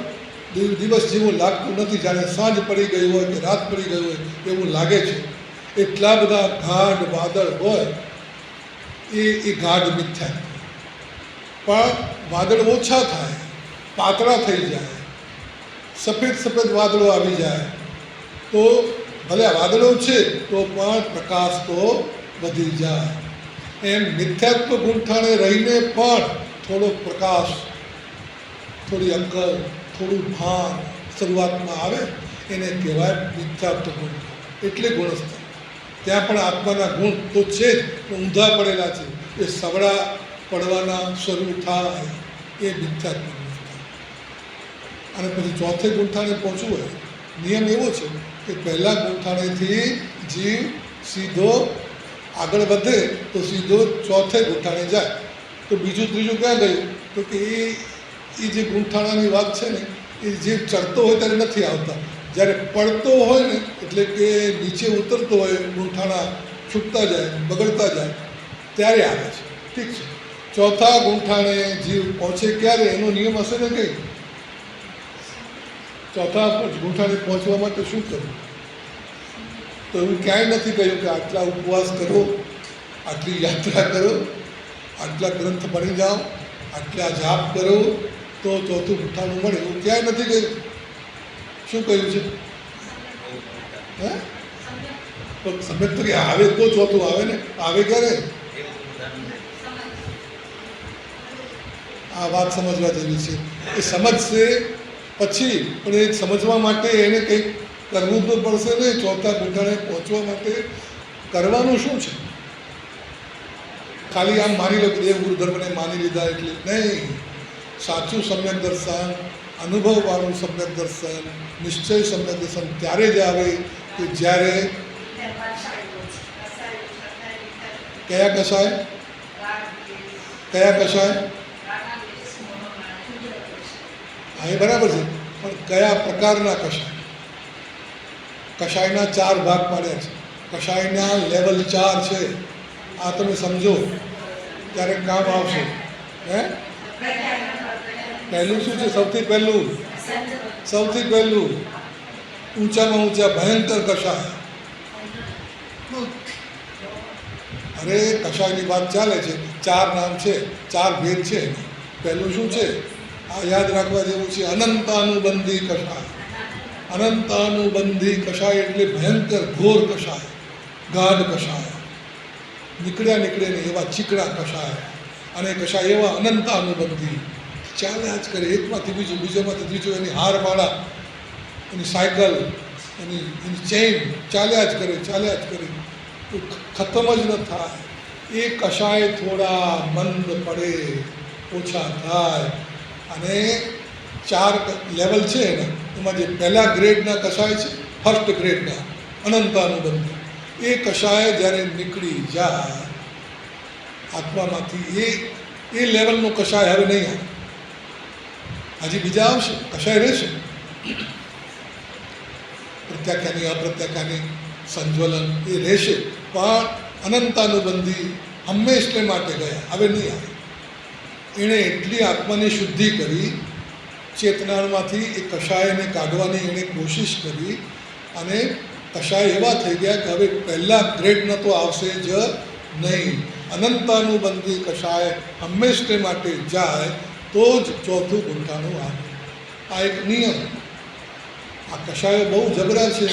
દિવસ જેવું લાગતું નથી, જાણે સાંજ પડી ગઈ હોય કે રાત પડી ગઈ હોય એવું લાગે છે. એટલા બધા ગાઢ વાદળ હોય એ ગાઢ મિથ્યાત્વ. પણ વાદળ ઓછા થાય, પાતળા થઈ જાય, સફેદ વાદળો આવી જાય, તો ભલે વાદળો છે તો પણ પ્રકાશ તો વધી જાય. એમ મિથ્યાત્વ ગુંઠાણે રહીને પણ થોડો પ્રકાશ, થોડી અક્કલ, થોડું ભાન શરૂઆતમાં આવે, એને કહેવાય મિથ્યાત્વ ગુણ. એટલે ગુણસ્થાન. ત્યાં પણ આત્માના ગુણ તો છે જ, પણ ઊંધા પડેલા છે, એ સવડા પડવાના શરૂ થાય, એ મિથ્યાત્વ ગુણસ્થાન. અને પછી ચોથે ગુંઠાણે પહોંચવું હોય, નિયમ એવો છે કે પહેલાં ગુંઠાણેથી જીવ સીધો આગળ વધે તો સીધો ચોથે ગુંઠાણે જાય. તો બીજું ત્રીજું ક્યાં ગયું? તો કે એ જે ગુંઠાણાની વાત છે ને, એ જે ચડતો હોય ત્યારે નથી આવતા, જ્યારે પડતો હોય ને, એટલે કે નીચે ઉતરતો હોય, ગુંઠાણા છૂટતા જાય, બગડતા જાય, ત્યારે આવે છે. ઠીક છે, ચોથા ગુંઠાણે જીવ પહોંચે ક્યારે? એનો નિયમ હશે ને કંઈ? ચોથા ગુંઠાણે પહોંચવા માટે શું કરવું? તો એવું ક્યાંય નથી કહ્યું કે આટલા ઉપવાસ કરો, આટલી યાત્રા કરો, આટલા ગ્રંથ ભણી જાઓ, આટલા જાપ કરો તો ચોથું ગુંઠાણું મળે, એવું ક્યાંય નથી કહ્યું. શું કહ્યું છે? હે? તો સમ્યક તો કે આવે તો ચોથું આવે ને, આવે ક્યારે? આ વાત સમજવા જેવી છે. એ સમજશે પછી, પણ એ સમજવા માટે એને કંઈક કરવું તો પડશે ને. ચોથા ગુંઠાણે પહોંચવા માટે કરવાનું શું છે? ખાલી આમ માની લો કે દેવગુરુ ધર્મને માની લીધા એટલે નહીં. સાચું સમ્યક દર્શન, અનુભવવાળું સમ્યક દર્શન, નિશ્ચય સમ્યક દર્શન ત્યારે જ આવે કે જ્યારે કયા કશાય? હા, એ બરાબર છે, પણ કયા પ્રકારના કશાય? કશાયના 4 ભાગ પાડ્યા છે. કશાયના લેવલ 4 છે. આ તમે સમજો ત્યારે કામ આવશે. હે, પહેલું શું છે? સૌથી પહેલું ઊંચામાં ઊંચા ભયંકર કશાય. અરે કશાયની વાત ચાલે છે, 4 નામ છે, 4 ભેદ છે. પહેલું શું છે? આ યાદ રાખવા જેવું છે, અનંતાનુબંધી કષાય. અનંતાનુબંધી કષાય એટલે ભયંકર ઘોર કષાય, ગાઢ કષાય, નીકળે ને એવા ચીકણા કષાય. અને કષાય એવા અનંતાનુબંધી ચાલ્યા જ કરે, એકમાંથી બીજું, બીજામાંથી ત્રીજું. એની હારમાળા, એની સાયકલ, એની ચેઇન ચાલ્યા જ કરે, ખતમ જ ન થાય. એ કષાય થોડા મંદ પડે, ઓછા થાય. અને 4 લેવલ છે ને, એમાં જે પહેલા ગ્રેડના કષાય છે, ફર્સ્ટ ગ્રેડના અનંતાનુબંધી, એ કષાય જ્યારે નીકળી જાય આત્મામાંથી, એ લેવલનો કષાય હવે નહીં આવે. હજી બીજા આવશે, કષાય રહેશે. પ્રત્યાખ્યાની અપ્રત્યાખ્યાની સંજ્વલન એ રહેશે, પણ અનંતાનુબંધી હંમેશને માટે ગયા, હવે નહીં આવે. એણે એટલી આત્માની શુદ્ધિ કરી, ચેતનામાંથી એ કષાયને કાઢવાની એણે કોશિશ કરી, અને કષાય એવા થઈ ગયા કે હવે પહેલાં ગ્રેડનો તો આવશે જ નહીં. અનંતાનુબંધી કષાય હંમેશને માટે જાય તો જ ચોથું ગુંઠાણું આવે. આ એક નિયમ. આ કષાયો બહુ જબરા છે.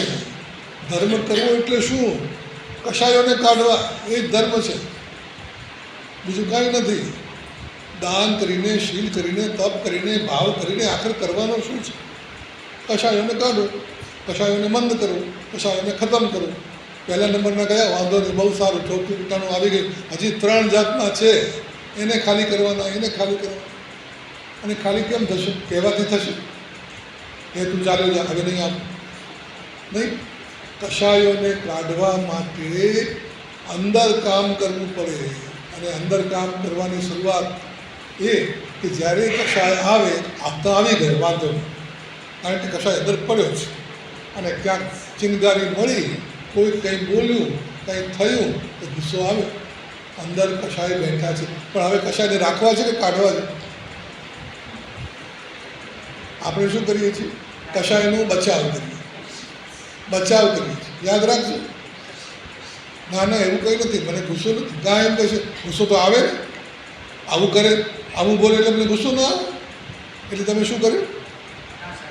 ધર્મ કરવો એટલે શું? કષાયોને કાઢવા, એ જ ધર્મ છે, બીજું કાંઈ નથી. દાન કરીને, શીલ કરીને, તપ કરીને, ભાવ કરીને આખર કરવાનો શું છે? કષાયોને કાઢો, કષાયોને મંદ કરો, કષાયોને ખતમ કરો. પહેલા નંબરના ગયા, વાંધો નહીં, બહુ સારું, ચોથું ગુંઠાણું આવી ગયું. હજી 3 જાતના છે, એને ખાલી કરવાના, એને ખાલી કરવાના. અને ખાલી કેમ થશે? કહેવાથી થશે કે તું ચાલ્યો જા, હવે નહીં આપ નહીં. કષાયોને કાઢવા માટે અંદર કામ કરવું પડે. અને અંદર કામ કરવાની શરૂઆત એ કે જ્યારે કષાય આવે, આપતા આવી ગયો, વાંધો નહીં, કારણ કે કષાય અંદર પડ્યો છે. અને ક્યાંક ચિનગારી મળી, કોઈ કંઈ બોલ્યું, કંઈ થયું તો ગુસ્સો આવ્યો, અંદર કષાય બેઠા છે. પણ હવે કષાયને રાખવા છે કે કાઢવા છે? આપણે શું કરીએ છીએ? કષાયનો બચાવ કરીએ છીએ. યાદ રાખજો. ના એવું કંઈ નથી, મને ગુસ્સો નથી. ગા એમ કહે છે ગુસ્સો તો આવે ને, આવું કરે, આવું બોલે એટલે મને ગુસ્સો ન આવે. એટલે તમે શું કર્યું?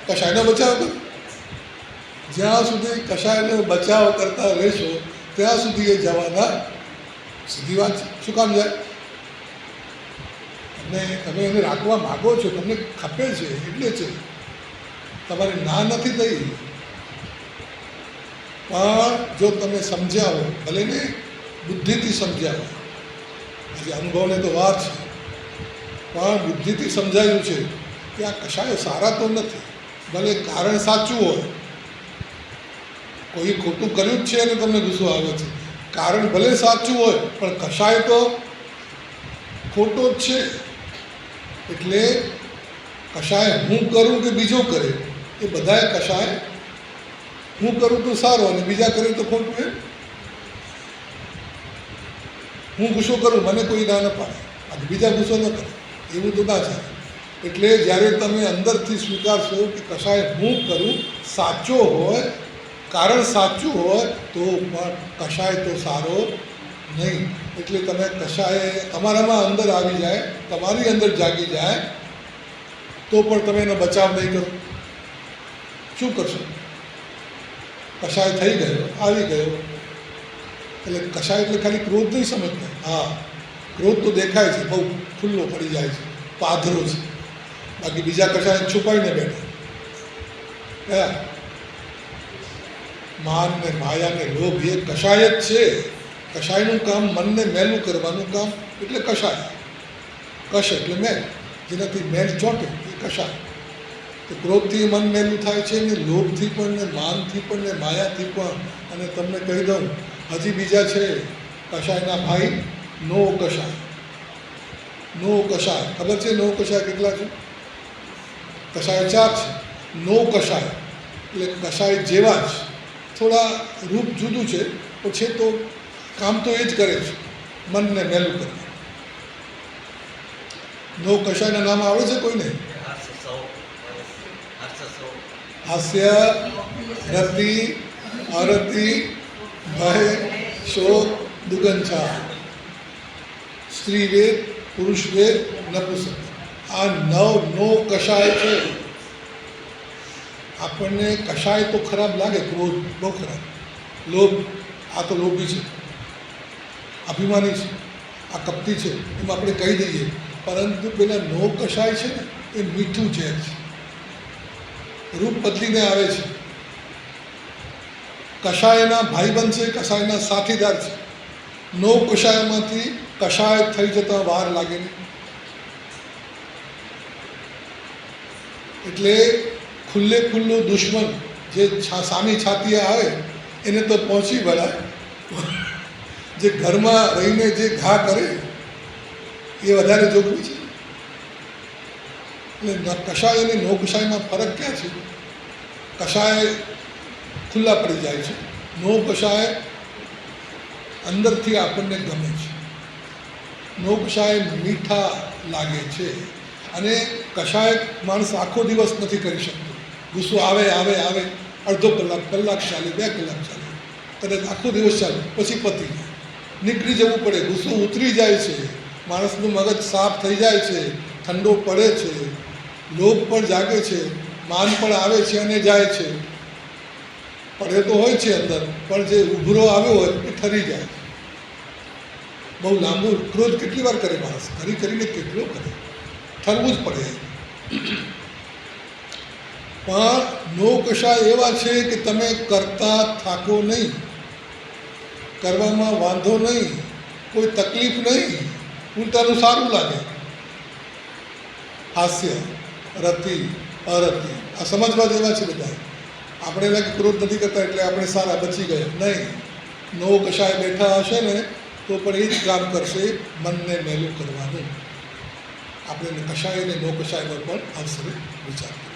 કષાયનો બચાવ કર્યો. જ્યાં સુધી કષાયનો બચાવ કરતા રહેશો ત્યાં સુધી એ જવાના. સીધી વાત છે. શું કામ જાય? અને તમે એને રાખવા માગો છો, તમને ખપે છે એટલે છે, તમારી ના નથી થઈ. પણ જો તમે સમજાવો, ભલે ને બુદ્ધિથી સમજાવો, હજી અનુભવને તો વાર છે, પણ બુદ્ધિથી સમજાયું છે કે આ કષાયો સારા તો નથી. ભલે કારણ સાચું હોય, કોઈ ખોટું કર્યું જ છે અને તમને ગુસ્સો આવે છે, કારણ ભલે સાચું હોય પણ કષાય તો ખોટો જ છે. એટલે કષાય હું કરું કે બીજો કરે, એ બધાએ કષાય હું કરું તો સારું અને બીજા કરે તો ખોટું. એમ હું ગુસ્સો કરું, મને કોઈ ના ન પાડે, અને બીજા ગુસ્સો ન કરે, એવું તો ના ચાલે. એટલે જ્યારે તમે અંદરથી સ્વીકારશો કે કષાય હું કરું સાચો હોય, કારણ સાચું હોય, તો પણ કષાય તો સારો નહીં. એટલે તમે કષાય તમારામાં અંદર આવી જાય, તમારી અંદર જાગી જાય, તો પણ તમે એનો બચાવ નહીં કરો. શું કરશો? કષાય થઈ ગયો, આવી ગયો. એટલે કષાય એટલે ખાલી ક્રોધ નહીં સમજતા. હા, ક્રોધ તો દેખાય છે, બહુ ખુલ્લો પડી જાય છે, પાધરો છે. બાકી બીજા કષાય છુપાઈને બેઠા. કયા? માન ને માયા ને લોભ એ કષાય જ છે. કષાયનું કામ મનને મેલું કરવાનું કામ, એટલે કષાય. કશ એટલે મેલ, જેનાથી મેલ ચોંટે એ કષાય. તો ક્રોધથી મન મેલું થાય છે ને, લોભથી પણ, ને માનથી પણ, ને માયાથી પણ. અને તમને કહી દઉં, હજી બીજા છે કષાયના ભાઈ, નો કષાય. નો કષાય ખબર છે? નો કષાય કેટલા છે? કષાય 4 છે. નો કષાય એટલે કષાય જેવા જ, થોડા રૂપ જુદું છે, પણ છે તો કામ તો એ જ કરે છે, મનને મેલું કરે. નો કષાયના નામ આવે છે કોઈને? હાસ્ય, રતિ, અરતિ, ભય, શોક, દુગંછા. સ્ત્રી વેદ, પુરુષ વેદ, નપુંસક. આ નો કષાય છે. આપણને કષાય તો ખરાબ લાગે, ક્રોધ બહુ ખરાબ, લોભ, આ તો લોભી છે, અભિમાની છે, આ કપટી છે, એમ આપણે કહી દઈએ. પરંતુ પેલા નો કષાય છે ને એ મીઠું ઝેર છે, રૂપ બદલીને આવે છે. કષાયના ભાઈબંધ છે, કષાયના સાથીદાર છે. નો કષાયમાંથી કષાય થઈ જતાં વાર લાગે નહીં. એટલે ખુલ્લો દુશ્મન જે સામી છાતીએ આવે એને તો પહોંચી વળાય, જે ઘરમાં રહીને જે ઘા કરે એ વધારે જોખમી છે. એટલે કષાય અને નો કષાયમાં ફરક ક્યાં છે? કષાય ખુલ્લા પડી જાય છે, નો કષાય અંદરથી આપણને ગમે છે. નો કષાય મીઠા લાગે છે. અને કષાય માણસ આખો દિવસ નથી કરી શકતો. ગુસ્સો આવે, અડધો કલાક ચાલે, 2 કલાક ચાલે, કદાચ આખો દિવસ ચાલે, પછી પતી જાય, નીકળી જવું પડે. ગુસ્સો ઉતરી જાય છે, માણસનું મગજ સાફ થઈ જાય છે, ઠંડો પડે છે, લોભ પણ જાગે છે, માન પણ આવે છે અને જાય છે. પડે તો હોય છે અંદર, પણ જે ઉભરો આવ્યો હોય એ ઠરી જાય. બહુ લાંબુ ક્રોધ કેટલી વાર કરે માણસ, કરીને કેટલો કરે, ઠરવું જ પડે. પણ નો કષાય એવા છે કે તમે કરતા થાકો નહીં, કરવામાં વાંધો નહીં, કોઈ તકલીફ નહીં, ઉલટાનું સારું લાગે. હાસ્ય, રતિ, અરતિ, આ સમજવા જેવા છે બધા. આપણે લાગે ક્રોધ નથી કરતા એટલે આપણે સારા બચી ગયા, નહીં. નો કષાય બેઠા હશે ને તો પણ એ જ કામ કરશે, મનને મેલું કરવાનું. આપણે કષાય અને નો કષાયનો પણ અવસરે વિચાર કરીએ.